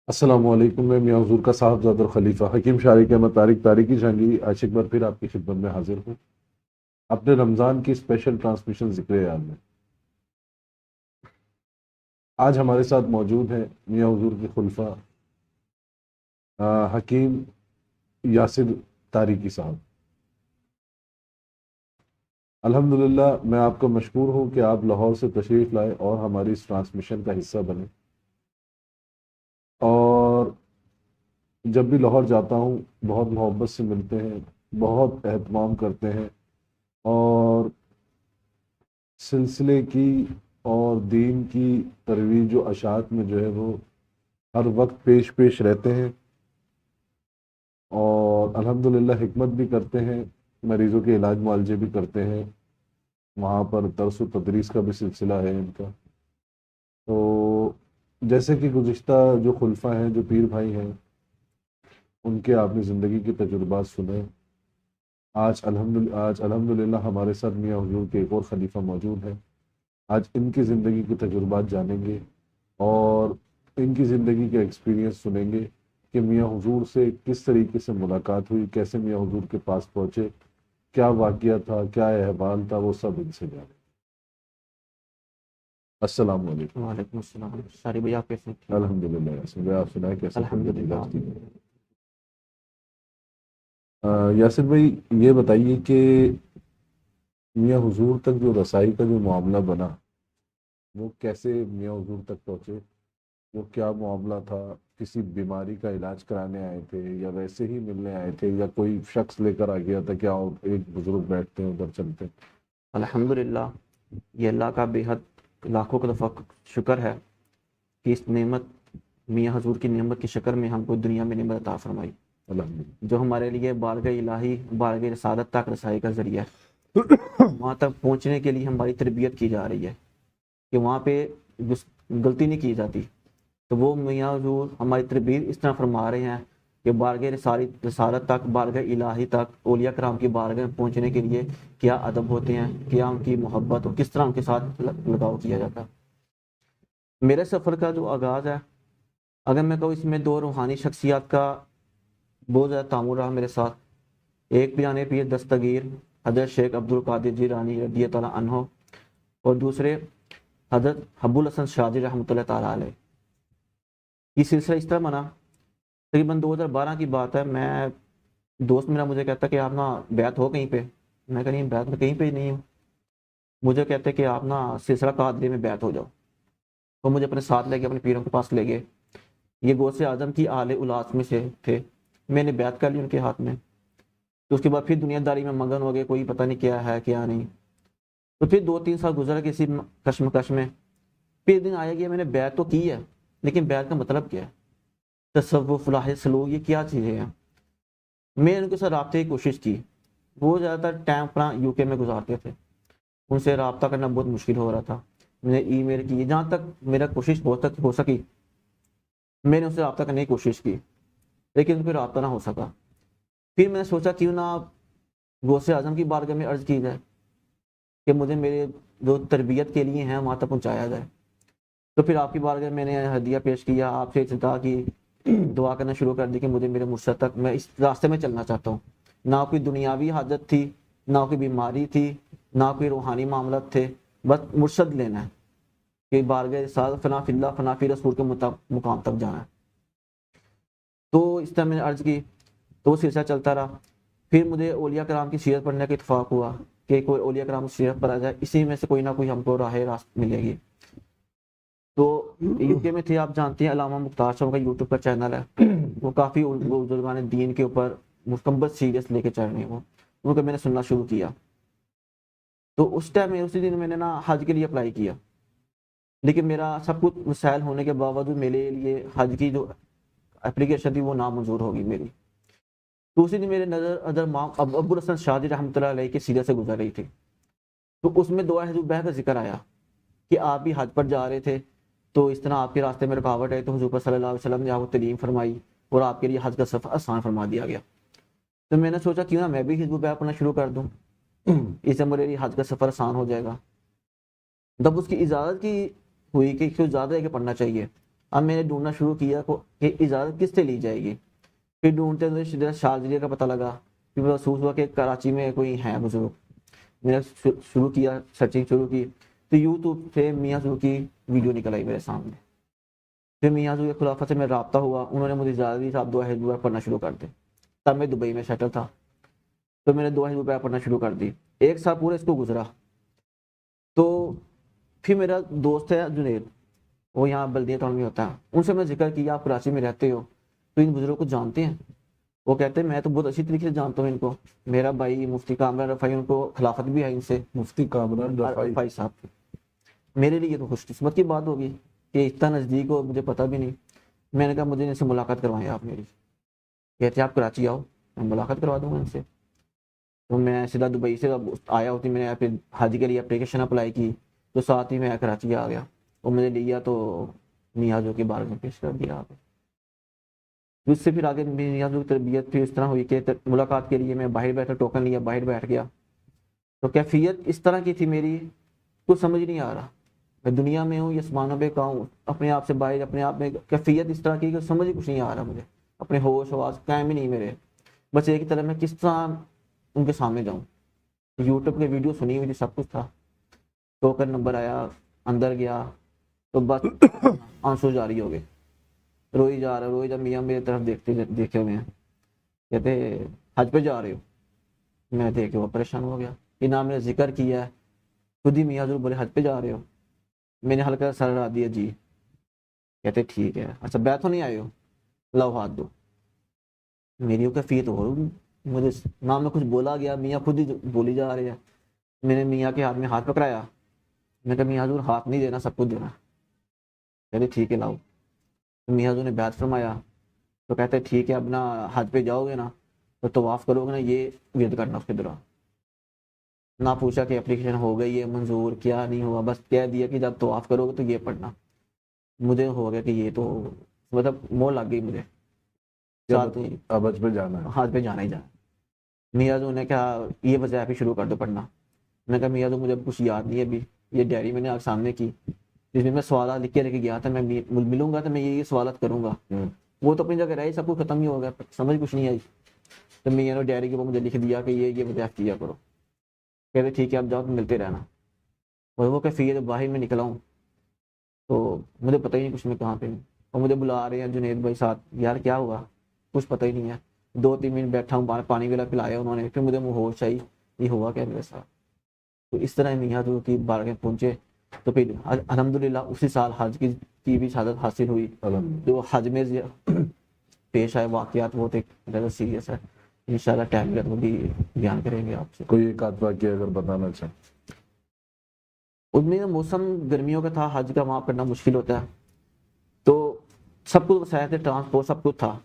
السلام علیکم، میں میاں حضور کا صاحبزادہ اور خلیفہ حکیم شارق احمد طارق طارقی جہانگیری آج ایک بار پھر آپ کی خدمت میں حاضر ہوں اپنے رمضان کی اسپیشل ٹرانسمیشن ذکر یاد میں۔ آج ہمارے ساتھ موجود ہیں میاں حضور کے خلفہ حکیم یاسر طارقی صاحب۔ الحمدللہ میں آپ کا مشکور ہوں کہ آپ لاہور سے تشریف لائے اور ہماری اس ٹرانسمیشن کا حصہ بنے، اور جب بھی لاہور جاتا ہوں بہت محبت سے ملتے ہیں، بہت اہتمام کرتے ہیں، اور سلسلے کی اور دین کی ترویج و اشاعت میں جو ہے وہ ہر وقت پیش رہتے ہیں، اور الحمدللہ حکمت بھی کرتے ہیں، مریضوں کے علاج معالجے بھی کرتے ہیں، وہاں پر درس و تدریس کا بھی سلسلہ ہے ان کا۔ تو جیسے کہ گزشتہ جو خلفہ ہیں، جو پیر بھائی ہیں، ان کے آپ نے زندگی کے تجربات سنے۔ آج الحمدللہ ہمارے ساتھ میاں حضور کے ایک اور خلیفہ موجود ہیں۔ آج ان کی زندگی کے تجربات جانیں گے اور ان کی زندگی کا ایکسپیرینس سنیں گے کہ میاں حضور سے کس طریقے سے ملاقات ہوئی، کیسے میاں حضور کے پاس پہنچے، کیا واقعہ تھا، کیا احوال تھا، وہ سب ان سے جانیں۔ السلام علیکم۔ وعلیکم السلام۔ ساری بھائی آپ کیسے ہیں؟ الحمدللہ یاسر بھائی، آپ سنائیں کیسے؟ الحمدللہ۔ یاسر بھائی یہ بتائیے کہ میاں حضور تک جو رسائی کا جو معاملہ بنا، وہ کیسے میاں حضور تک پہنچے؟ وہ کیا معاملہ تھا؟ کسی بیماری کا علاج کرانے آئے تھے یا ویسے ہی ملنے آئے تھے، یا کوئی شخص لے کر آ گیا تھا کہ آؤ ایک بزرگ بیٹھتے ہیں ادھر چلتے ہیں؟ الحمدللہ، یہ اللہ کا بے حد لاکھوں کا دفعہ شکر ہے کہ اس نعمت میاں حضور کی نعمت کی شکر میں ہم کو دنیا میں نعمت عطا فرمائی، الحمدللہ۔ جو ہمارے لیے بارگاہ الہی، بارگاہ رسالت تک رسائی کا ذریعہ ہے۔ وہاں تک پہنچنے کے لیے ہماری تربیت کی جا رہی ہے کہ وہاں پہ غلطی نہیں کی جاتی، تو وہ میاں حضور ہماری تربیت اس طرح فرما رہے ہیں کہ بارگاہ رسالت تک، بارگاہ الہی تک، اولیاء کرام کی بارگاہ میں پہنچنے کے لیے کیا ادب ہوتے ہیں، کیا ان کی محبت اور کس طرح ان کے ساتھ لگاؤ کیا جاتا ہے۔ میرے سفر کا جو آغاز ہے، اگر میں کہوں، اس میں دو روحانی شخصیات کا بہت زیادہ تعامل رہا میرے ساتھ۔ ایک پیرانے پیر دستگیر حضرت شیخ عبد القادر جیلانی رضی اللہ تعالیٰ عنہ، اور دوسرے حضرت حب الحسن شاذلی رحمۃ اللہ تعالیٰ علیہ۔ یہ سلسلہ اس طرح بنا، تقریباً 2012 کی بات ہے۔ میں دوست میرا مجھے کہتا کہ آپ نا بیعت ہو کہیں پہ، میں کہا نہیں، بیعت میں کہیں پہ نہیں ہوں۔ مجھے کہتے کہ آپ نا سلسلہ قادری میں بیعت ہو جاؤ، تو مجھے اپنے ساتھ لے گئے، اپنے پیروں کے پاس لے گئے۔ یہ غوث اعظم کی اعلی اولاد میں سے تھے۔ میں نے بیعت کر لی ان کے ہاتھ میں، تو اس کے بعد پھر دنیا داری میں مگن ہو گئے، کوئی پتہ نہیں کیا ہے کیا نہیں۔ تو پھر 2-3 سال گزر گئے اسی کشمکش میں۔ پھر دن آیا گیا، میں نے بیعت تو کی ہے، لیکن بیعت کا مطلب کیا ہے، تصوف، لاہ سلوک، یہ کیا چیزیں ہیں؟ میں ان کے ساتھ رابطے کی کوشش کی۔ وہ زیادہ تر ٹائم اپنا UK میں گزارتے تھے، ان سے رابطہ کرنا بہت مشکل ہو رہا تھا۔ میں نے ای میل کی، جہاں تک میرا کوشش بہت تک ہو سکی میں نے ان سے رابطہ کرنے کی کوشش کی، لیکن ان پہ رابطہ نہ ہو سکا۔ پھر میں نے سوچا کیوں نہ غوث اعظم کی بارگاہ میں عرض کی جائے کہ مجھے میرے جو تربیت کے لیے ہیں وہاں تک پہنچایا جائے۔ تو پھر آپ کی بارگاہ میں نے ہدیہ پیش کیا، آپ سے استدعا کی، دعا کرنا شروع کر دی کہ مجھے میرے مرشد تک، میں اس راستے میں چلنا چاہتا ہوں۔ نہ کوئی دنیاوی حاجت تھی، نہ کوئی بیماری تھی، نہ کوئی روحانی معاملات تھے، بس مرشد لینا ہے کہ بارگاہ رسالت، فنا فی اللہ فنا فی رسول کے مقام تک جانا ہے۔ تو اس طرح میں نے عرض کی، تو سلسلہ چلتا رہا۔ پھر مجھے اولیاء کرام کی سیرت پڑھنے کا اتفاق ہوا کہ کوئی اولیاء کرام کی سیرت پڑھا جائے، اسی میں سے کوئی نہ کوئی ہم کو راست ملے گی۔ تو UK میں تھے، آپ جانتے ہیں علامہ مختار صاحب کا YouTube کا چینل ہے، وہ کافی بزرگان دین کے اوپر مکمل سیریس لے کے چل رہے ہیں، وہ ان کو میں نے سننا شروع کیا۔ تو اس ٹائم میں اسی دن میں نے نا حج کے لیے اپلائی کیا، لیکن میرا سب کچھ مسائل ہونے کے باوجود میرے لیے حج کی جو اپلیکیشن تھی وہ نامنظور ہوگی میری۔ تو اسی دن میرے نظر ابو الحسن شاذلی رحمۃ اللہ علیہ کی سیرت سے گزر رہی تھی، تو اس میں دعا حضور بہ کا ذکر آیا کہ آپ بھی حج پر جا رہے تھے، تو اس طرح آپ کے راستے میں رکاوٹ ہے، تو حضور صلی اللہ علیہ وسلم نے آپ کو تعلیم فرمائی اور آپ کے لیے حج کا سفر آسان فرما دیا گیا۔ تو میں نے سوچا کیوں نہ میں بھی حزب بیعت پڑھنا شروع کر دوں، اس سے میرے لیے حج کا سفر آسان ہو جائے گا۔ جب اس کی اجازت کی ہوئی کہ کیوں زیادہ ہے کہ پڑھنا چاہیے، اب میں نے ڈھونڈنا شروع کیا کہ اجازت کس سے لی جائے گی. پھر ڈھونڈتے ہوئے شارجہ کا پتہ لگا. پھر محسوس ہوا کہ کراچی میں کوئی ہے بزرگ. میں نے شروع کیا سرچنگ شروع کی تو یوٹیوب سے میاں حضور کی ویڈیو نکل آئی میرے سامنے. پھر میاں حضور کے خلافت سے میں رابطہ ہوا. انہوں نے مجھے اجازت دی آپ دعا حزب پڑھنا شروع کر دیں. تب میں دبئی میں سیٹل تھا تو میں نے دعا حزب پڑھنا شروع کر دی. 1 سال پورے اس کو گزرا. تو پھر میرا دوست ہے جنید, وہ یہاں بلدیہ ٹاؤن میں ہوتا ہے. ان سے میں ذکر کیا آپ کراچی میں رہتے ہو تو ان بزرگوں کو جانتے ہیں؟ وہ کہتے ہیں میں تو بہت اچھی طریقے سے جانتا ہوں ان کو. میرا بھائی مفتی کامران رفائی, ان کو خلافت بھی ہے ان سے. مفتی کامران رفائی صاحب. میرے لیے تو خوش قسمت کی بات ہوگی کہ اتنا نزدیک ہو, مجھے پتہ بھی نہیں. میں نے کہا مجھے ان سے ملاقات کروائیں آپ میری. کہتے آپ کراچی آؤ میں ملاقات کروا دوں گا ان سے. تو میں سیدھا دبئی سے آیا ہوتی, میں نے پھر حج کے لیے اپلیکیشن اپلائی کی تو ساتھ ہی میں کراچی آ گیا. اور مجھے لیا تو میاں جو کے بارے میں پیش کر دیا. اس سے پھر آگے میاں جو تربیت پھر اس طرح ہوئی کہ ملاقات کے لیے میں باہر بیٹھا, ٹوکن لیا, باہر بیٹھ گیا. تو کیفیت اس طرح کی تھی میری, کچھ سمجھ نہیں آ رہا. میں دنیا میں ہوں یا آسمانوں پہ کہوں, اپنے آپ سے باہر, اپنے آپ میں کیفیت اس طرح کی کہ سمجھ ہی کچھ نہیں آ رہا مجھے. اپنے ہوش آواز قائم ہی نہیں میرے. بس ایک ہی طرح میں کس طرح ان کے سامنے جاؤں. یوٹیوب کے ویڈیو سنی ہوئی تھی, سب کچھ تھا. ٹوکن نمبر آیا, اندر گیا تو بس آنسو جاری ہو گئے. روئی جا رہا, میاں میری طرف دیکھے ہوئے ہیں. کہتے حج پہ جا رہے ہو؟ میں دیکھ کے وہ پریشان ہو گیا کہ نہ میں نے ذکر کیا ہے, خود ہی میاں حضور بولے حج پہ جا رہے ہو؟ میں نے ہلکا سر ہلا دیا جی. کہتے ٹھیک ہے, اچھا بیت ہو نہیں آئے ہو, لاؤ ہاتھ دو. میری کیفیت ہو, مجھے نہ میں کچھ بولا گیا, میاں خود ہی بولی جا رہے ہیں. میں نے میاں کے ہاتھ میں ہاتھ پکڑایا. میں کہا میاں حضور ہاتھ نہیں دینا, سب کچھ دینا. کہتے ٹھیک ہے لاؤ. میاں حضور نے بیعت فرمایا تو کہتے ٹھیک ہے اب نا حج پہ جاؤ گے نا تو طواف کرو گے نا, یہ ورد کرنا اس کے دوران. نہ پوچھا کہ اپلیکیشن ہو گئی ہے منظور, کیا نہیں ہوا, بس کہہ دیا کہ جب طواف کرو گے تو یہ پڑھنا. مجھے ہو گیا کہ یہ تو مطلب مور لگ گئی مجھے. ساتھ ہی اب حج پہ جانا ہے, حج پہ جانا ہی جانا. میاں حضور نے کہا یہ وظائف شروع کر دو پڑھنا. میں کہا میاں حضور مجھے کچھ یاد نہیں ہے ابھی, یہ ڈائری میں نے آپ سامنے کی جس میں سوالات لکھ کے گیا تھا, میں ملوں گا تو میں یہ سوالات کروں گا. وہ تو اپنی جگہ رہی, سب کچھ ختم ہی ہو گیا, سمجھ کچھ نہیں آئی. تو میاں نے ڈائری کے اوپر مجھے لکھ دیا کہ یہ وظائف کیا کرو. کہتے ٹھیک ہے اب جاؤ تو ملتے رہنا. اور وہ کیفیت باہر میں نکلا ہوں تو مجھے پتہ ہی نہیں کچھ میں کہاں پہ ہوں. اور مجھے بلا رہے ہیں جنید بھائی ساتھ, یار کیا ہوا, کچھ پتہ ہی نہیں ہے. 2-3 منٹ بیٹھا ہوں, پانی وغیرہ پلایا انہوں نے, پھر مجھے ہوش آئی یہ ہوا کیا میرے ساتھ. تو اس طرح میاں حضور کی بارگاہ میں پہنچے. تو پھر الحمدللہ اسی سال حج کی بھی شہادت حاصل ہوئی. جو حج میں پیش آئے واقعات وہ ایک زیادہ سیریس ہے, انشاءاللہ ٹائم ملا تو وہ بھی بیان کریں گے آپ سے. کوئی ایک آدھ واقعہ اگر بتانا چاہیں. اس میں موسم گرمیوں کا تھا, حج کا وہاں کرنا مشکل ہوتا ہے, تو سب کچھ وسائل تھے, ٹرانسپورٹ سب کچھ تھا.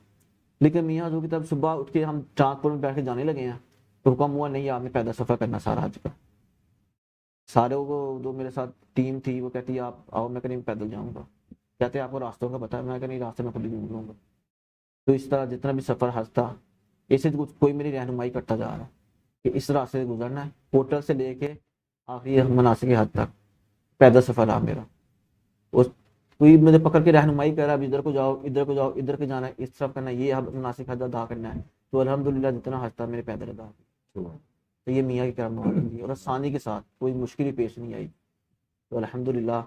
لیکن میاں حضور کی طرف صبح اٹھ کے ہم ٹرانسپورٹ میں بیٹھ کے جانے لگے ہیں تو حکم ہوا نہیں آپ نے پیدل سفر کرنا سارا حج کا. سارے وہ جو میرے ساتھ ٹیم تھی وہ کہتی ہے آپ آؤ, میں کہیں پیدل جاؤں گا. کہتے ہیں آپ کو راستوں کا پتہ ہے, میں کہیں راستے میں خود ہی ڈھونڈ لوں گا. تو اس طرح جتنا بھی سفر حج تھا اسے کوئی میری رہنمائی کرتا جا رہا ہے کہ اس راستے سے گزرنا ہے, ہوٹل سے لے کے آخری مناسک حج تک پیدل سفر رہا میرا. کوئی مجھے پکڑ کے رہنمائی کر رہا ہے, ادھر کو جاؤ, ادھر کو جاؤ, ادھر کو جانا ہے, اس طرف کرنا ہے, یہ مناسک حج ادا کرنا ہے. تو الحمدللہ جتنا حج تھا میرے پیدل ادا کیا. تو یہ میاں کی کرم ہوئی اور آسانی کے ساتھ, کوئی مشکل ہی پیش نہیں آئی. تو الحمدللہ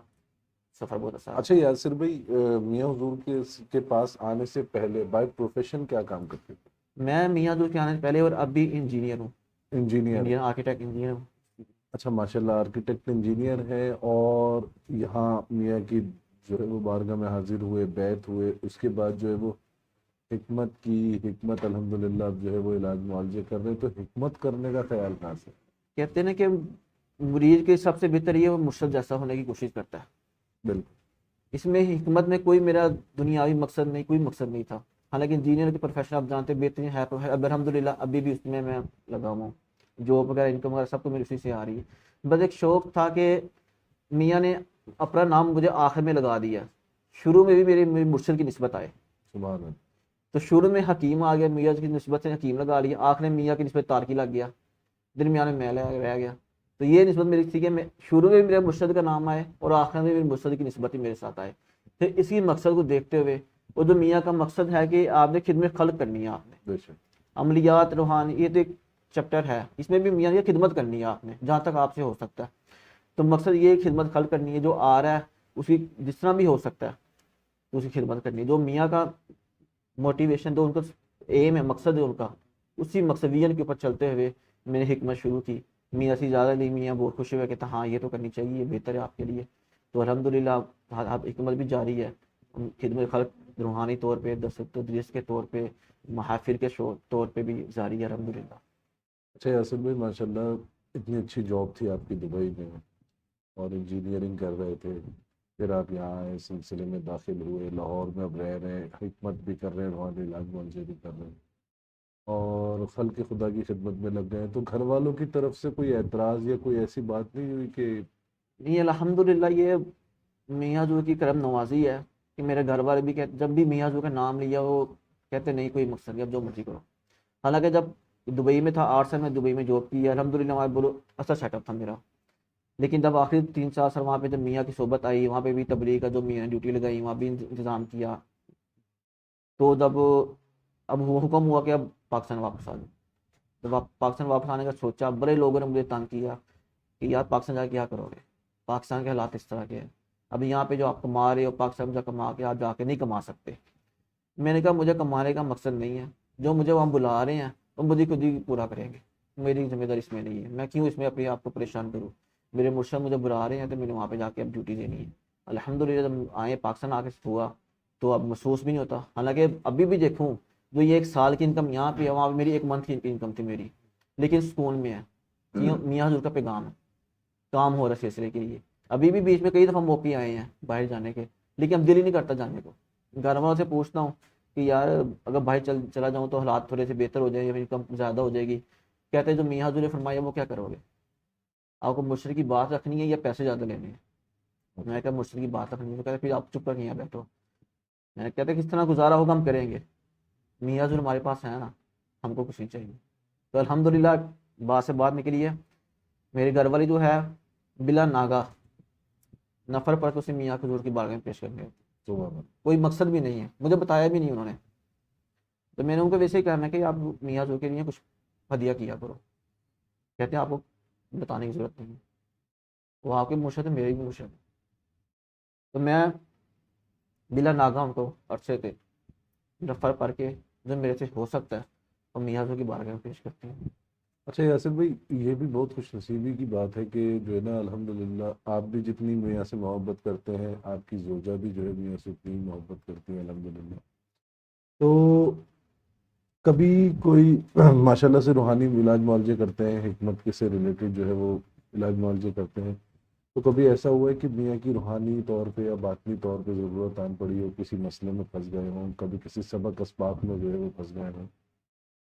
سفر بہت آسان. اچھا یاسر بھائی, میاں حضور کے پاس آنے سے پہلے بائی پروفیشن کیا کام کرتے تھے؟ میں میاں حضور کے آنے سے پہلے اور اب بھی انجینئر ہوں. انجینئر, آرکیٹیکٹ انجینئر ہوں. اچھا ماشاءاللہ, آرکیٹیکٹ انجینئر ہے. اور یہاں میاں کی جو ہے وہ بارگاہ میں حاضر ہوئے, بیعت ہوئے, اس کے بعد جو ہے وہ حکمت الحمدللہ اب جو ہے وہ علاج معالجے کر رہے ہیں. تو حکمت کرنے کا خیال کہاں سے؟ کہتے ہیں کہ مریض کے سب سے بہتر یہ وہ مرشد جیسا ہونے کی کوشش کرتا ہے. بالکل. اس میں حکمت میں کوئی میرا دنیاوی مقصد نہیں, کوئی مقصد نہیں تھا. حالانکہ انجینئر کی پروفیشن آپ جانتے بہترین ہے, اب الحمدللہ ابھی بھی اس میں لگا ہوں. جاب وغیرہ انکم وغیرہ سب کو میری اسی سے آ رہی ہے. بس ایک شوق تھا کہ میاں نے اپنا نام مجھے آخر میں لگا دیا. شروع میں بھی میری مرشد کی نسبت آئے, سبحان اللہ. تو شروع میں حکیم آ گیا, میاں کی نسبت سے حکیم لگا لیا, آخر میں میاں کی نسبت تارکی لگ گیا, درمیان میں رہ گیا. تو یہ نسبت میری تھی کہ میں شروع میں میرے مرشد کا نام آئے اور آخر میں میری مرشد کی نسبت ہی میرے ساتھ آئے. پھر اسی مقصد کو دیکھتے ہوئے، وہ جو میاں کا مقصد ہے کہ آپ نے خدمت خلق کرنی ہے، آپ نے بے شک عملیات روحانی، یہ تو ایک چیپٹر ہے، اس میں بھی میاں کی خدمت کرنی ہے آپ نے جہاں تک آپ سے ہو سکتا ہے. تو مقصد یہ خدمت خلق کرنی ہے، جو آ رہا ہے اس کی جس طرح بھی ہو سکتا ہے اس کی خدمت کرنی ہے. جو میاں کا موٹیویشن، جو ان کا ایم ہے، مقصد ہے ان کا، اسی مقصدین کے اوپر چلتے ہوئے میں نے حکمت شروع کی. میاں سے زیادہ نہیں، میاں بہت خوش ہوئے، کہتا ہاں یہ تو کرنی چاہیے، یہ بہتر ہے آپ کے لیے. تو الحمدللہ حکمت بھی جاری ہے، خدمت خلق روحانی طور پہ، درس تدریس کے طور پہ، محافل کے طور پہ بھی جاری ہے الحمدللہ. اچھا یاسر بھائی، ماشاء اللہ اتنی اچھی جاب تھی آپ کی دبئی میں، اور انجینئرنگ کر رہے تھے، پھر آپ یہاں آئے، سلسلے میں داخل ہوئے، لاہور میں اب رہ رہے ہیں، حکمت بھی کر رہے ہیں، روحانی علاج معالجے بھی کر رہے ہیں، اور خلق خدا کی خدمت میں لگ گئے ہیں. تو گھر والوں کی طرف سے کوئی اعتراض یا کوئی ایسی بات نہیں ہوئی کہ نہیں الحمدللہ، یہ میاں حضور کی کرم نوازی ہے کہ میرے گھر والے بھی کہتے، جب بھی میاں حضور کا نام لیا وہ کہتے نہیں کوئی مقصد نہیں، اب جو مرضی کرو. حالانکہ جب دبئی میں تھا 8 سال میں دبئی میں جاب کی ہے الحمدللہ، وہاں بولو اچھا سیٹ اپ تھا میرا. لیکن جب آخری 3-4 سال وہاں پہ جب میاں کی صحبت آئی، وہاں پہ بھی تبلیغ کا جو میاں ڈیوٹی لگائی، وہاں بھی انتظام کیا. تو جب اب وہ حکم ہوا کہ اب پاکستان واپس آ جاؤ، جب آپ پاکستان واپس آنے کا سوچا، بڑے لوگوں نے مجھے تنگ کیا کہ یار پاکستان جا کے کیا کرو گے، پاکستان کے حالات اس طرح کے ہیں، اب یہاں پہ جو آپ کما رہے ہو پاکستان میں جا کما کے آپ جا کے نہیں کما سکتے. میں نے کہا مجھے کمانے کا مقصد نہیں ہے، جو مجھے وہاں بلا رہے ہیں وہ مجھے خود ہی پورا کریں گے، میری ذمہ داری اس میں نہیں ہے، میں کیوں اس میں اپنے آپ کو پریشان کروں. میرے مرشد مجھے بلا رہے ہیں تو میں نے وہاں پہ جا کے اب ڈیوٹی دینی ہے. الحمدللہ جب آئے پاکستان آ کے ہوا تو اب محسوس بھی نہیں ہوتا. حالانکہ ابھی بھی دیکھوں جو یہ 1 سال کی انکم یہاں پہ ہے، وہاں پہ میری 1 منتھ کی انکم تھی میری، لیکن سکون میں ہے. میاں حضور کا پیغام ہے، کام ہو رہا ہے سلسلے کے لیے. ابھی بھی بیچ میں کئی دفعہ موقع آئے ہیں باہر جانے کے، لیکن اب دل ہی نہیں کرتا جانے کو. گھر والوں سے پوچھتا ہوں کہ یار اگر باہر چلا جاؤں تو حالات تھوڑے سے بہتر ہو جائیں یا انکم زیادہ ہو جائے گی. کہتے ہیں جو میاں حضور نے فرمایا وہ کیا کرو گے، آپ کو مرشد کی بات رکھنی ہے یا پیسے زیادہ لینے ہیں. میں نے کہا مرشد کی بات رکھنی ہے. کہتے پھر آپ چپ کر کے یہاں بیٹھو. میں نے کہتے کس طرح گزارا ہوگا ہم کریں گے، میاں حضور ہمارے پاس ہے نا، ہم کو کچھ نہیں چاہیے. تو الحمدللہ بات سے بات نکلی ہے. میرے گھر والی جو ہے بلا ناگا نفر پر تو اسے میاں حضور کی بارگاہ میں پیش کر گئے، کوئی مقصد بھی نہیں ہے، مجھے بتایا بھی نہیں انہوں نے. تو میں نے ان کو ویسے ہی کہا میں کہ آپ میاں حضور کے لیے کچھ ہدیہ کیا کرو. کہتے ہیں آپ کو بتانے کی ضرورت نہیں ہے، وہ آپ کے مرشد ہے، میرے بھی مرشد ہے. تو میں بلا ناگا ان کو عرصے کے نفر پڑھ کے جو میرے سے ہو سکتا ہے اور میاں حضور کی بارگاہ میں پیش کرتے ہیں. اچھا یاسر بھائی، یہ بھی بہت خوش نصیبی کی بات ہے کہ جو ہے نا الحمدللہ آپ بھی جتنی میاں سے محبت کرتے ہیں، آپ کی زوجہ بھی جو ہے میاں سے اتنی محبت کرتی ہے الحمدللہ. تو کبھی کوئی ماشاءاللہ سے روحانی علاج معالجے کرتے ہیں، حکمت کے سے ریلیٹڈ جو ہے وہ علاج معالجے کرتے ہیں، تو کبھی ایسا ہوا ہے کہ میاں کی روحانی طور پہ یا باطنی طور پہ ضرورت آن پڑی ہو، کسی مسئلے میں پھنس گئے ہوں، کبھی کسی سبق اسباق میں جو ہے وہ پھنس گئے ہوں؟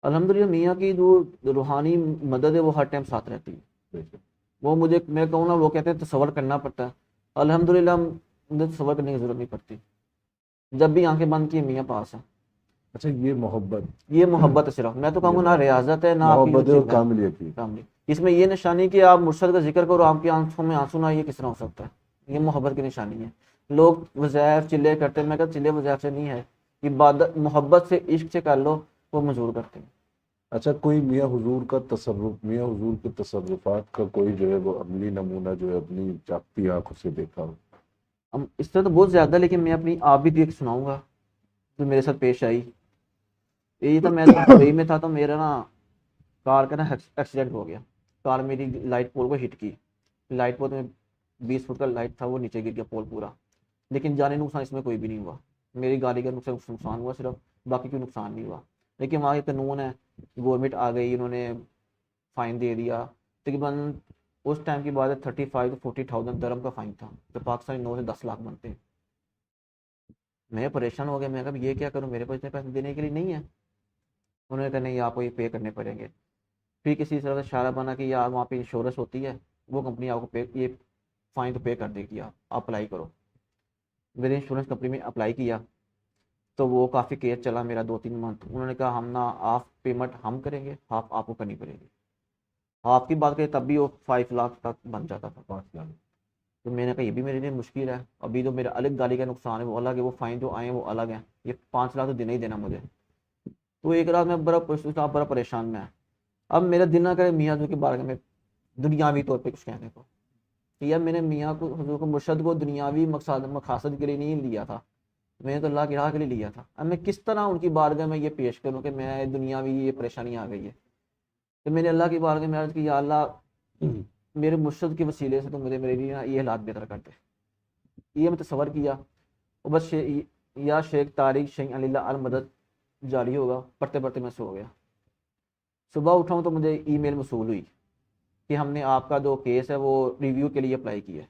الحمدللہ میاں کی جو روحانی مدد ہے وہ ہر ٹائم ساتھ رہتی ہے. وہ مجھے میں کہوں نا، وہ کہتے ہیں تصور کرنا پڑتا ہے، الحمدللہ مجھے تصور کرنے کی ضرورت نہیں پڑتی. جب بھی آنکھیں بند کی میاں پاس ہے. اچھا یہ محبت ہے صرف، میں تو کہوں گا نہ ریاضت ہے نہ آپ کی محبت ہے اور کاملیت کی. اس میں یہ نشانی کہ آپ مرشد کا ذکر کرو آپ کی آنکھوں میں آنسو نہ آئے، یہ کس طرح ہو سکتا ہے؟ یہ محبت کی نشانی ہے. لوگ وظائف چلے کرتے ہیں، میں کہا چلے وظائف سے نہیں ہے، عبادت محبت سے عشق سے کر لو، وہ منظور کرتے ہیں. اچھا کوئی میاں حضور کا تصرف، میاں حضور کے تصرفات کا کوئی جو ہے وہ عملی نمونہ جو ہے اپنی جاگتی آنکھوں سے دیکھا ہو؟ اس طرح تو بہت زیادہ، لیکن میں اپنی آپ بھی دیکھ سناؤں گا جو میرے ساتھ پیش آئی. یہی تھا، میں دبئی میں تھا تو میرا نا کار کا نا ایکسیڈنٹ ہو گیا. کار میری لائٹ پول کو ہٹ کی، لائٹ پول میں 20 فٹ کا لائٹ تھا، وہ نیچے گر گیا پول پورا. لیکن جانی نقصان اس میں کوئی بھی نہیں ہوا. میری گاڑی کا نقصان ہوا صرف، باقی کوئی نقصان نہیں ہوا. لیکن وہاں کے قانون ہے، گورنمنٹ آ گئی، انہوں نے فائن دے دیا. تقریباً اس ٹائم کی بات ہے 35 to 40,000 درہم کا فائن تھا، تو پاکستانی 9 سے 10 لاکھ بنتے. میں پریشان ہو گیا، میں کہا یہ کیا کروں، میرے پاس اتنے پیسے دینے کے لیے نہیں ہے. انہوں نے کہا نہیں آپ کو یہ پے کرنے پڑیں گے. پھر کسی طرح سے اشارہ بنا کہ یار وہاں پہ انشورنس ہوتی ہے، وہ کمپنی آپ کو یہ فائن تو پے کر دے گی، آپ اپلائی کرو. میرے انشورنس کمپنی میں اپلائی کیا تو وہ کافی کیس چلا میرا 2-3 منتھ. انہوں نے کہا ہم نا ہاف پیمنٹ ہم کریں گے، ہاف آپ کو کرنی پڑے گی. آپ کی بات کریں تب بھی وہ 5 لاکھ تک بن جاتا تھا، 5 لاکھ. تو میں نے کہا یہ بھی میرے لیے مشکل ہے. ابھی تو میرا الگ گاڑی کا نقصان ہے وہ الگ ہے, وہ فائن جو آئے ہیں وہ الگ ہیں, یہ 5 لاکھ تو دینا ہی دینا مجھے. تو ایک رات میں بڑا پریشان میں. اب میرا دل نہ کرے میاں حضور کے بارے میں دنیاوی طور پہ کچھ کہنے کو, کہ یار میں نے میاں کو حضور کو مرشد کو دنیاوی مقاصد کے لیے نہیں لیا تھا, میں نے تو اللہ کی راہ کے لیے لیا تھا. اب میں کس طرح ان کی بارگاہ میں یہ پیش کروں کہ میں دنیاوی یہ پریشانی آ گئی ہے. تو میں نے اللہ کی بارگاہ میں عرض کی, یا اللہ میرے مرشد کے وسیلے سے تو مجھے میرے لیے یہ حالات بہتر کر دے. یہ میں تصور کیا, اور بس یا شیخ طارق شیخ علی اللہ المدد جاری ہوگا, پڑھتے پڑھتے میں سو گیا. صبح اٹھا ہوں تو مجھے ای میل موصول ہوئی کہ ہم نے آپ کا جو کیس ہے وہ ریویو کے لیے اپلائی کیا ہے.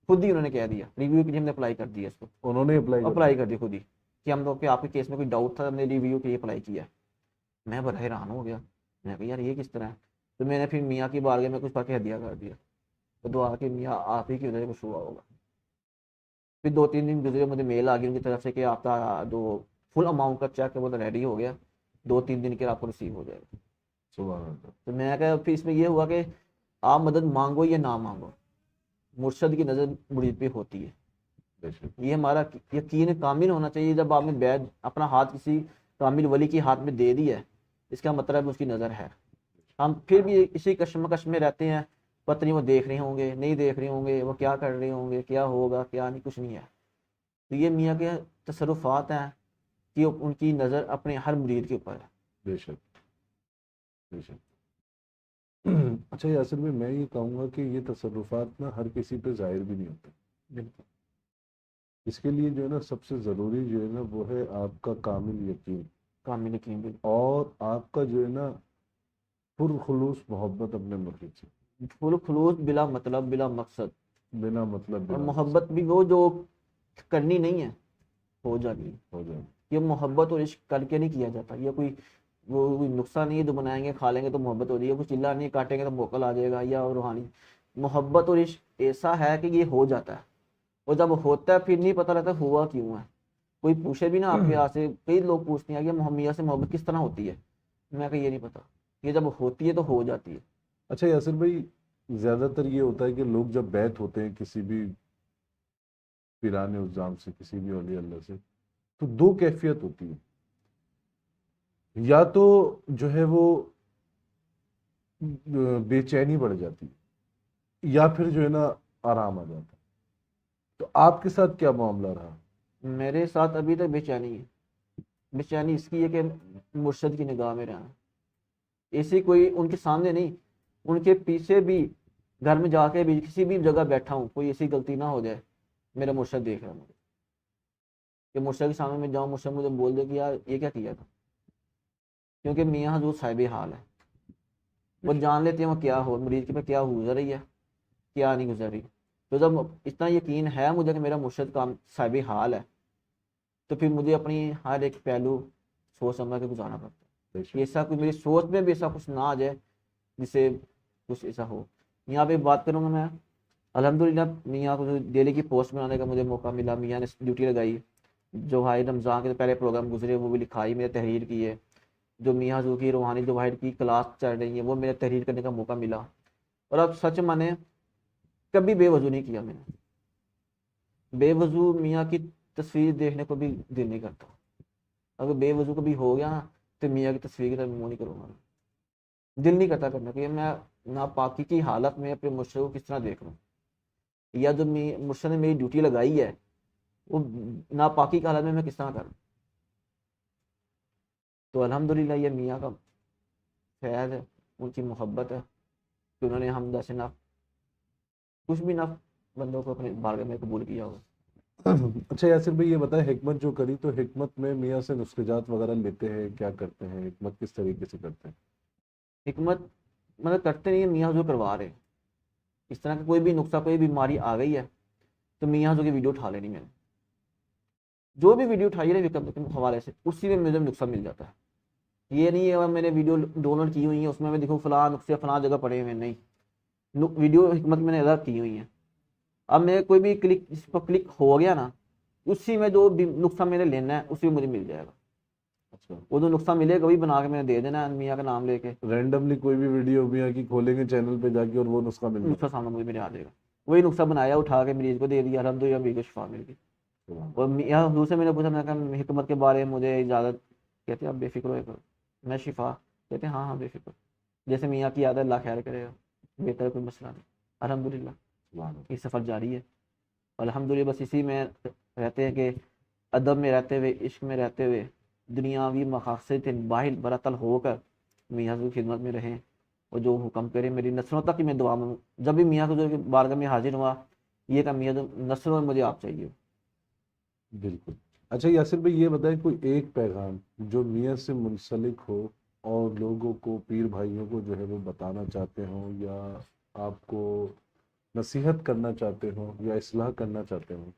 خود ہی انہوں نے کہہ دیا ریویو کے لیے ہم نے اپلائی کر دیا, اس کو انہوں نے اپلائی کر دی خود ہی, کہ ہم لوگ کہ آپ کے کیس میں کوئی ڈاؤٹ تھا, ہم نے ریویو کے لیے اپلائی کیا. میں بڑا حیران ہو گیا, میں نے کہا یار یہ کس طرح ہے. تو میں نے پھر میاں کی بارگاہ میں کچھ پڑھ کے ہدیہ کر دیا, تو دعا کہ میاں آپ ہی کی وجہ سے کچھ ہوا ہوگا. پھر 2-3 دن گزرے, مجھے میل آ گئی ان کی طرف سے کہ آپ کا جو فل اماؤنٹ کا چیک ہے وہ تو ریڈی ہو گیا, 2-3 دن کے آپ کو ریسیو ہو جائے گا. سبحان اللہ. تو میں کہا پھر اس میں یہ ہوا کہ آپ مدد مانگو یا نہ مانگو, مرشد کی نظر مرید پہ ہوتی ہے. بے شک. یہ ہمارا یقین کامل ہونا چاہیے. جب آپ نے بیعت اپنا ہاتھ کسی کامل ولی کے ہاتھ میں دے دی ہے, اس کا مطلب اس کی نظر ہے. ہم پھر بھی اسی کشمکش میں رہتے ہیں, پتہ نہیں وہ دیکھ رہے ہوں گے نہیں دیکھ رہے ہوں گے, وہ کیا کر رہے ہوں گے, کیا ہوگا کیا نہیں, کچھ نہیں ہے. تو یہ میاں کے تصرفات ہیں کہ ان کی نظر اپنے ہر مرید کے اوپر ہے. بے شک بے شک. اچھا یاسر بھائی, میں یہ کہوں گا کہ یہ تصرفات نا ہر کسی پہ ظاہر بھی نہیں ہوتے. بالکل. اس کے لیے جو ہے نا سب سے ضروری جو ہے نا وہ ہے آپ کا کامل یقین, کامل یقین. بالکل. اور آپ کا جو ہے نا پرخلوص محبت اپنے مرشد سے, خلوص بلا مطلب بلا مقصد, بنا مطلب اور بنا محبت بھی وہ جو کرنی نہیں ہے ہو جانی ہے. ہو جائے. یہ محبت اور عشق کر کے نہیں کیا جاتا. یہ کوئی نقصہ نہیں ہے جو بنائیں گے کھا لیں گے تو محبت ہو رہی ہے, کچھ چلا نہیں کاٹیں گے تو موکل آ جائے گا, یا روحانی. محبت اور عشق ایسا ہے کہ یہ ہو جاتا ہے, اور جب ہوتا ہے پھر نہیں پتہ لگتا ہوا کیوں ہے. کوئی پوچھے بھی نا آپ کے یہاں سے, کئی لوگ پوچھتے ہیں کہ محمد سے محبت کس طرح ہوتی ہے, میں کہ یہ نہیں پتا. یہ جب ہوتی ہے تو ہو جاتی ہے. اچھا یاسر بھائی, زیادہ تر یہ ہوتا ہے کہ لوگ جب بیعت ہوتے ہیں کسی بھی پیران عظام سے, کسی بھی اولیاء اللہ سے, تو 2 کیفیت ہوتی ہے. یا تو جو ہے وہ بے چینی بڑھ جاتی ہے, یا پھر جو ہے نا آرام آ جاتا ہے. تو آپ کے ساتھ کیا معاملہ رہا؟ میرے ساتھ ابھی تک بے چینی ہے. بے چینی اس کی ہے کہ مرشد کی نگاہ میں رہنا. ایسی کوئی ان کے سامنے نہیں, ان کے پیچھے بھی, گھر میں جا کے بھی, کسی بھی جگہ بیٹھا ہوں, کوئی ایسی غلطی نہ ہو جائے میرا مرشد دیکھ رہا ہے مجھے, کہ مرشد کے سامنے میں جاؤں, مرشد مجھے بول دے کہ یار یہ کیا کیا تھا. کیونکہ میاں حضور صاحب حال ہے, وہ جان لیتے ہیں وہ کیا ہو, مریض کے پہ کیا گزر رہی ہے کیا نہیں گزر رہی. تو جب اتنا یقین ہے مجھے کہ میرا مرشد کا صاحب حال ہے, تو پھر مجھے اپنی ہر ایک پہلو سوچ سمجھ کے گزارنا پڑتا ہے. ایسا کوئی میری سوچ میں بھی ایسا کچھ نہ آ جائے جس سے کچھ ایسا ہو. یہاں پہ بات کروں گا میں, الحمدللہ میاں کو ڈیلی کی پوسٹ بنانے کا مجھے موقع ملا, میاں نے ڈیوٹی لگائی. جو واحد رمضان کے پہلے پروگرام گزرے وہ بھی لکھائی, میں نے تحریر کی ہے. جو میاں حضور کی روحانی جو واحد کی کلاس چل رہی ہے وہ میرے تحریر کرنے کا موقع ملا. اور اب سچ مانے کبھی بے وضو نہیں کیا میں نے. بے وضو میاں کی تصویر دیکھنے کو بھی دل نہیں کرتا. اگر بے وضو کبھی ہو گیا نا تو میاں کی تصویر کی طرف منہ نہیں کروں گا, دل نہیں کرتا کرنا, کہ میں ناپاکی کی حالت میں اپنے مرشد کو کس طرح دیکھ رہا ہوں, یا جو مرشد نے میری ڈیوٹی لگائی ہے وہ ناپاکی کی حالت میں کس طرح کروں. تو الحمدللہ یہ میاں کا فیض ہے, ان کی محبت ہے کہ انہوں نے ہم جیسے نہ کچھ بھی نہ بندوں کو اپنے بارگاہ میں قبول کیا ہو. اچھا یاسر بھائی یہ بتائیں, حکمت جو کری تو حکمت میں میاں سے نسخے جات وغیرہ لیتے ہیں, کیا کرتے ہیں, حکمت کس طریقے سے کرتے ہیں؟ حکمت مطلب کرتے نہیں, میاں حضور کروا رہے. اس طرح کا کوئی بھی نقصہ کوئی بیماری آ گئی ہے تو میاں حضور کی ویڈیو اٹھا لینی میں نے, جو بھی ویڈیو اٹھائی ہے حکمت کے حوالے سے اسی میں مجھے نقصہ مل جاتا ہے. یہ نہیں ہے میں نے ویڈیو ڈاؤن لوڈ کی ہوئی ہیں اس میں دیکھوں فلاں نقصے فلاں جگہ پڑے ہوئے, نہیں, ویڈیو حکمت میں نے ادا کی ہوئی ہیں. اب میں کوئی بھی کلک اس پر کلک ہو گیا نا, اسی میں جو نقصہ میں نے لینا ہے اسی میں مجھے مل جائے گا. اچھا, وہ جو نقصہ ملے گا وہی بنا کے میں نے دے دینا ہے میاں کا نام لے کے. رینڈملی کوئی بھی ویڈیو میاں کی کھولیں گے چینل پہ جا کے اور وہ نسخہ مل نقصہ سامنے مجھے میرے آ جائے گا. وہی نسخہ بنایا, اٹھا کے مریض کو دے دیا, الحمدللہ مریض کو شفا مل گئی. اور میاں حضور سے میں نے پوچھا, میں نے کہا حکمت کے بارے میں مجھے اجازت, کہتے ہیں آپ بے فکر ہو, میں شفا, کہتے ہیں ہاں بے فکر, جیسے میاں کی عادت, اللہ خیر کرے گا, بہتر, کوئی مسئلہ نہیں. الحمدللہ یہ سفر جاری ہے الحمدللہ. بس اسی میں رہتے ہیں کہ ادب میں رہتے ہوئے, عشق میں رہتے ہوئے, دنیاوی مقاصد باہر برطل ہو کر میاں حضور کی خدمت میں رہیں, اور جو حکم کرے میری نسلوں تک کی میں دعا میں, جب بھی میاں حضور کی بارگاہ میں حاضر ہوا یہ کہ میاں حضور نسلوں میں مجھے آپ چاہیے. بالکل. اچھا یاسر بھائی یہ بتائیں کوئی ایک پیغام جو میاں سے منسلک ہو اور لوگوں کو, پیر بھائیوں کو جو ہے وہ بتانا چاہتے ہوں, یا آپ کو نصیحت کرنا چاہتے ہوں, یا اصلاح کرنا چاہتے ہوں.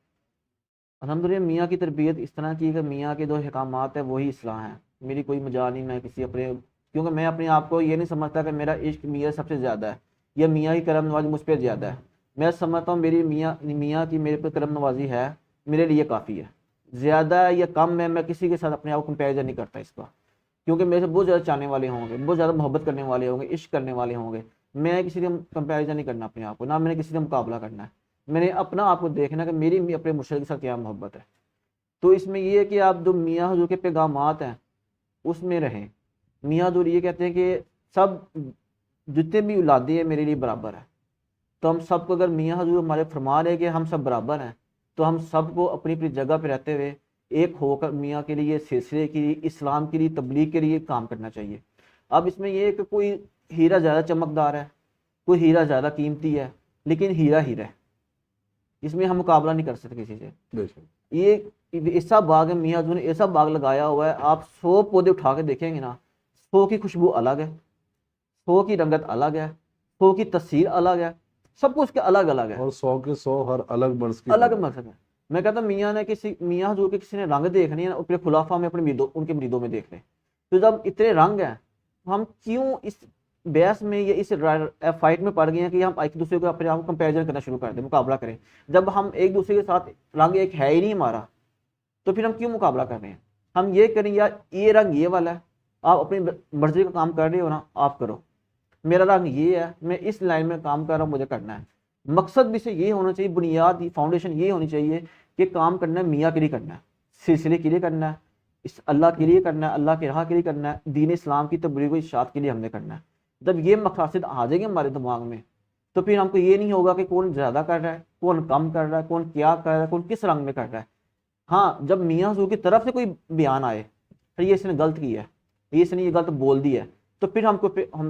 الحمدللہ میاں کی تربیت اس طرح کی کہ میاں کے جو احکامات ہیں وہی اصلاح ہیں. میری کوئی مجال نہیں, میں کسی اپنے, کیونکہ میں اپنے آپ کو یہ نہیں سمجھتا کہ میرا عشق میاں سب سے زیادہ ہے یا میاں کی کرم نوازی مجھ پہ زیادہ ہے. میں سمجھتا ہوں میری میاں کی میرے پہ کرم نوازی ہے, میرے لیے کافی ہے. زیادہ ہے یا کم ہے, میں کسی کے ساتھ اپنے آپ کو کمپیریزن نہیں کرتا اس کا, کیونکہ میرے سے بہت زیادہ چاہنے والے ہوں گے, بہت زیادہ محبت کرنے والے ہوں گے, عشق کرنے والے ہوں گے. میں کسی سے کمپیریزن نہیں کرنا اپنے آپ کو, نہ میں نے کسی سے مقابلہ کرنا ہے. میں نے اپنا آپ کو دیکھنا کہ میری اپنے مرشد کے ساتھ کیا محبت ہے. تو اس میں یہ ہے کہ آپ جو میاں حضور کے پیغامات ہیں اس میں رہیں. میاں حضور یہ کہتے ہیں کہ سب جتنے بھی اولادیں ہیں میرے لیے برابر ہے. تو ہم سب کو, اگر میاں حضور ہمارے فرما رہے کہ ہم سب برابر ہیں, تو ہم سب کو اپنی اپنی جگہ پہ رہتے ہوئے ایک ہو کر میاں کے لیے, سلسلے کے لیے, اسلام کے لیے, تبلیغ کے لیے کام کرنا چاہیے. اب اس میں یہ ہے کہ کوئی ہیرا زیادہ چمکدار ہے, کوئی ہیرا زیادہ قیمتی ہے, لیکن ہیرا ہیرا ہے, اس میں ہم مقابلہ نہیں کر سکتے کسی سے. یہ ایسا باغ ہے, میاں حضور نے ایسا باغ لگایا ہوا ہے, آپ 100 پودے اٹھا کے دیکھیں گے نا, 100 کی خوشبو الگ ہے, 100 کی رنگت الگ ہے, 100 کی تصویر الگ ہے, سب کچھ کے الگ الگ ہے, اور 100 کے 100 ہر الگ مرض کی الگ مقصد ہے. میں کہتا ہوں میاں حضور کے کسی نے رنگ دیکھنے ہیں, اپنے خلافہ میں اپنے ان کے مریدوں میں دیکھ لیں. تو جب اتنے رنگ ہیں, ہم کیوں اس بحث میں یا اس فائٹ میں پڑ گئے ہیں کہ ہم ایک دوسرے کو اپنے آپ کو کمپیریزن کرنا شروع کر دیں, مقابلہ کریں, جب ہم ایک دوسرے کے ساتھ رنگ ایک ہے ہی نہیں ہمارا, تو پھر ہم کیوں مقابلہ کر رہے ہیں. ہم یہ کریں, یار یہ رنگ یہ والا ہے, آپ اپنی مرضی کا کام کر رہے ہو نا, آپ کرو. میرا رنگ یہ ہے, میں اس لائن میں کام کر رہا ہوں, مجھے کرنا ہے. مقصد بھی سے یہ ہونا چاہیے, بنیاد فاؤنڈیشن یہ ہونی چاہیے کہ کام کرنا ہے میاں کے لیے کرنا ہے, سلسلے کے لیے کرنا ہے, اس اللہ کے لیے کرنا ہے, اللہ کے راہ کے لیے کرنا ہے, دین اسلام کی تبلیغ و ارشاد کے لیے ہم نے کرنا ہے. جب یہ مقاصد آ جائیں گے ہمارے دماغ میں, تو پھر ہم کو یہ نہیں ہوگا کہ کون زیادہ کر رہا ہے, کون کم کر رہا ہے, کون کیا کر رہا ہے, کون کس رنگ میں کر رہا ہے. ہاں جب میاں حضور کی طرف سے کوئی بیان آئے پھر یہ اس نے غلط کیا ہے, یہ اس نے یہ غلط بول دیا ہے, تو پھر ہم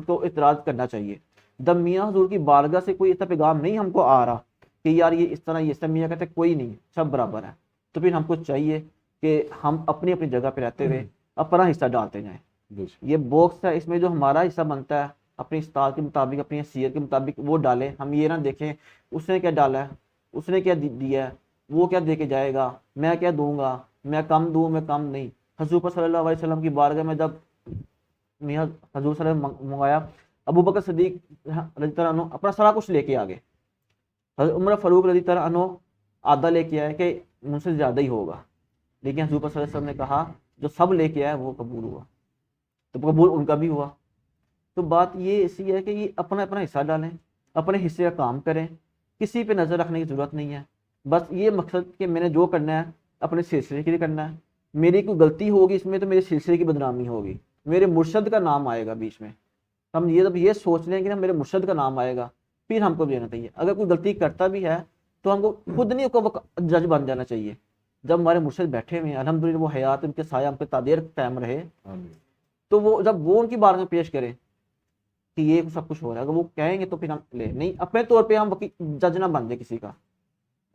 کو اعتراض کرنا چاہیے. جب میاں حضور کی بارگاہ سے کوئی ایسا پیغام نہیں ہم کو آ رہا کہ یار یہ اس طرح, یہ اس طرح, میاں کہتے ہیں کوئی نہیں, سب برابر ہے, تو پھر ہم کو چاہیے کہ ہم اپنی اپنی جگہ پہ رہتے ہوئے اپنا حصہ ڈالتے جائیں. یہ باکس ہے, اس میں جو ہمارا حصہ بنتا ہے اپنی استاد کے مطابق, اپنی حیثیت کے مطابق وہ ڈالیں. ہم یہ نہ دیکھیں اس نے کیا ڈالا ہے, اس نے کیا دیا ہے, وہ کیا دے کے جائے گا, میں کیا دوں گا, میں کم دوں, میں کم نہیں. حضور صلی اللہ علیہ وسلم کی بارگاہ میں جب میاں حضور صلی اللہ علیہ وسلم منگایا, ابو بکر صدیق رضی اللہ عنہ اپنا سارا کچھ لے کے آگے, حضرت عمر فاروق رضی اللہ عنہ آدھا لے کے آئے کہ مجھ سے زیادہ ہی ہوگا, لیکن حضور صلی اللہ علیہ وسلم نے کہا جو سب لے کے آئے وہ قبول ہوا, تو قبول ان کا بھی ہوا. تو بات یہ ایسی ہے کہ یہ اپنا اپنا حصہ ڈالیں, اپنے حصے کا کام کریں, کسی پہ نظر رکھنے کی ضرورت نہیں ہے. بس یہ مقصد کہ میں نے جو کرنا ہے اپنے سلسلے کے لیے کرنا ہے. میری کوئی غلطی ہوگی اس میں تو میرے سلسلے کی بدنامی ہوگی, میرے مرشد کا نام آئے گا بیچ میں. ہم یہ جب یہ سوچ لیں کہ میرے مرشد کا نام آئے گا, پھر ہم کو لینا چاہیے. اگر کوئی غلطی کرتا بھی ہے تو ہم کو خود نہیں کو جج بن جانا چاہیے. جب ہمارے مرشد بیٹھے ہوئے ہیں الحمدللہ, وہ حیات ان کے سایہ ہم پہ تادیر قائم رہے, تو وہ جب وہ ان کی بارگاہ میں پیش کریں کہ یہ سب کچھ ہو رہا ہے, اگر وہ کہیں گے تو پھر ہم لیں, نہیں اپنے طور پہ ہم جج نہ بن جائے کسی کا.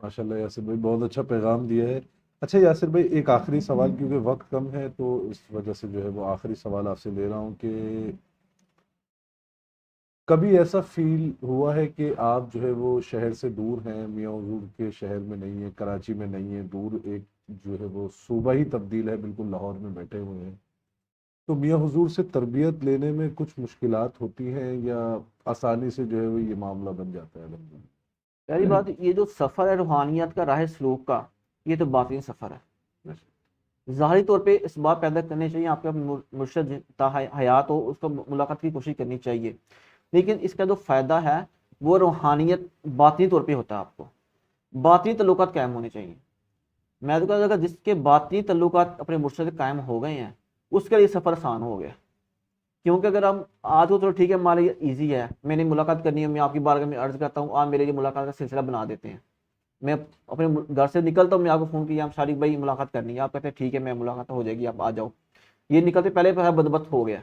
ماشاءاللہ یاسر بھائی بہت اچھا پیغام دیا ہے. اچھا یاسر بھائی ایک آخری سوال, کیونکہ وقت کم ہے تو اس وجہ سے جو ہے وہ آخری سوال آپ سے لے رہا ہوں کہ کبھی ایسا فیل ہوا ہے کہ آپ جو ہے وہ شہر سے دور ہیں, میاں حضور کے شہر میں نہیں ہیں, کراچی میں نہیں ہیں, دور ایک جو ہے وہ صوبہ ہی تبدیل ہے, بالکل لاہور میں بیٹھے ہوئے ہیں, تو میاں حضور سے تربیت لینے میں کچھ مشکلات ہوتی ہیں یا آسانی سے جو ہے وہ یہ معاملہ بن جاتا ہے؟ الحمدللہ. پہلی بات یہ جو سفر ہے روحانیت کا, راہ سلوک کا, یہ تو باطنی سفر ہے. ظاہری طور پہ اسباب پیدا کرنے چاہیے, آپ کا مرشد حیات ہو اس کو ملاقات کی کوشش کرنی چاہیے, لیکن اس کا جو فائدہ ہے وہ روحانیت باطنی طور پہ ہوتا ہے. آپ کو باطنی تعلقات قائم ہونے چاہیے. میں تو کہا جس کے باطنی تعلقات اپنے مرشد سے قائم ہو گئے ہیں اس کے لیے سفر آسان ہو گیا. کیونکہ اگر ہم آج تو ٹھیک ہے ہمارے لیے ایزی ہے, میں نے ملاقات کرنی ہے, میں آپ کی بارگاہ میں عرض کرتا ہوں, آپ میرے لیے ملاقات کا سلسلہ بنا دیتے ہیں. میں اپنے گھر سے نکلتا ہوں, میں آپ کو فون کیا شارق بھائی ملاقات کرنی ہے, آپ کہتے ہیں ٹھیک ہے میں ملاقات ہو جائے گی, آپ آ جاؤ. یہ نکلتے پہلے بندوبست ہو گیا.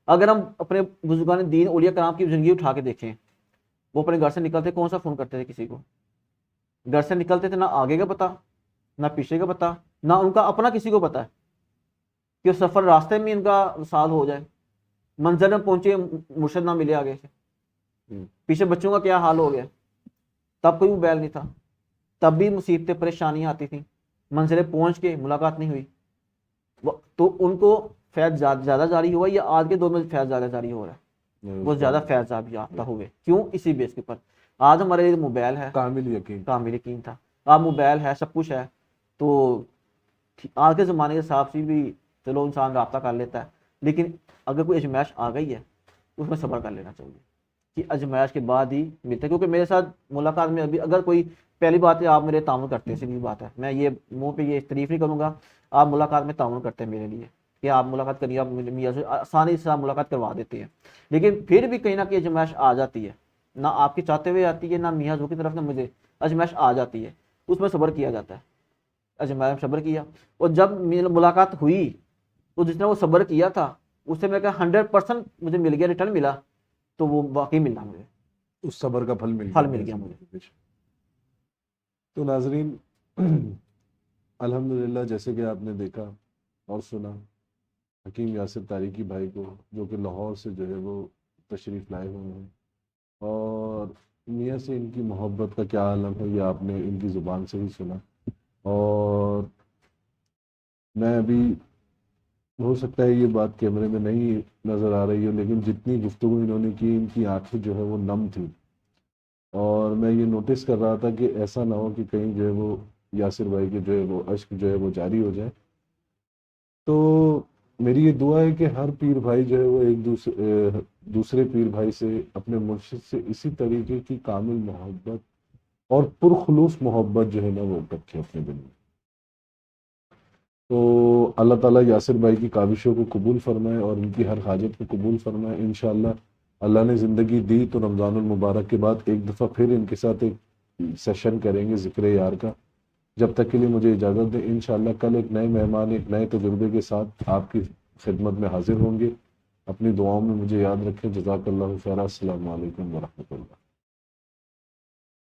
اگر ہم اپنے بزرگان دین اولیاء کرام کی زندگی اٹھا کے دیکھیں, وہ اپنے گھر سے نکلتے کون سا فون کرتے تھے کسی کو؟ گھر سے نکلتے تھے نہ آگے کا پتا نہ پیچھے کا پتا, نہ ان کا اپنا کسی کو پتا ہے کہ سفر راستے میں ان کا وصال ہو جائے, منزل میں پہنچے مرشد نہ ملے آگے سے, پیچھے بچوں کا کیا حال ہو گیا. تب کوئی موبائل نہیں تھا, تب بھی مصیبتیں پریشانیاں آتی تھیں, منزلیں پہنچ کے ملاقات نہیں ہوئی. تو ان کو فیض زیادہ جاری ہوا یا آج کے دور میں فیض زیادہ جاری ہو رہا ہے؟ وہ زیادہ فیض یافتہ ہوئے. کیوں؟ اسی بیس کے اوپر. آج ہمارے لیے موبائل ہے, کامل یقین تھا, آج موبائل ہے, سب کچھ ہے, تو آج کے زمانے کے حساب سے بھی چلو انسان رابطہ کر لیتا ہے. لیکن اگر کوئی اجمائش آ گئی ہے اس میں صبر کر لینا چاہیے کہ اجمائش کے بعد ہی ملتا ہے. کیونکہ میرے ساتھ ملاقات میں ابھی اگر کوئی پہلی بات ہے آپ میرے تعاون کرتے ہیں, سیدھی بات ہے, میں یہ منہ پہ یہ تعریف نہیں کروں گا, آپ ملاقات میں تعاون کرتے ہیں میرے لیے کہ آپ ملاقات کریے, آپ میاں سے آسانی سے آپ ملاقات کروا دیتے ہیں. لیکن پھر بھی کہیں نہ کہیں اجمائش آ جاتی ہے, نہ آپ کے چاہتے ہوئے آتی ہے, نہ میاں کی طرف سے مجھے اجمائش آ جاتی ہے. اس میں صبر کیا جاتا ہے, اجمائش میں صبر کیا, اور جب ملاقات ہوئی تو جس نے وہ صبر کیا تھا اس سے میں کہا 100% مجھے مل گیا, ریٹرن ملا, تو وہ واقعی ملا, مجھے اس صبر کا پھل مل گیا مجھے. تو ناظرین الحمدللہ جیسے کہ آپ نے دیکھا اور سنا حکیم یاسر تاریکی بھائی کو, جو کہ لاہور سے جو ہے وہ تشریف لائے ہوئے ہیں, اور میاں سے ان کی محبت کا کیا عالم ہے یہ آپ نے ان کی زبان سے ہی سنا. اور میں ابھی ہو سکتا ہے یہ بات کیمرے میں نہیں نظر آ رہی ہو, لیکن جتنی گفتگو انہوں نے کی ان کی آنکھیں جو ہے وہ نم تھی, اور میں یہ نوٹس کر رہا تھا کہ ایسا نہ ہو کہ کہیں جو ہے وہ یاسر بھائی کے جو ہے وہ اشک جو ہے وہ جاری ہو جائے. تو میری یہ دعا ہے کہ ہر پیر بھائی جو ہے وہ ایک دوسرے پیر بھائی سے, اپنے مرشد سے اسی طریقے کی کامل محبت اور پرخلوص محبت جو ہے نا وہ رکھے اپنے دل میں. تو اللہ تعالیٰ یاسر بھائی کی کاوشوں کو قبول فرمائے اور ان کی ہر حاجت کو قبول فرمائے. انشاءاللہ اللہ نے زندگی دی تو رمضان المبارک کے بعد ایک دفعہ پھر ان کے ساتھ ایک سیشن کریں گے ذکر یار کا. جب تک کے لیے مجھے اجازت دیں. انشاءاللہ کل ایک نئے مہمان ایک نئے تجربے کے ساتھ آپ کی خدمت میں حاضر ہوں گے. اپنی دعاؤں میں مجھے یاد رکھیں. جزاک اللہ خیر. السلام علیکم ورحمۃ اللہ.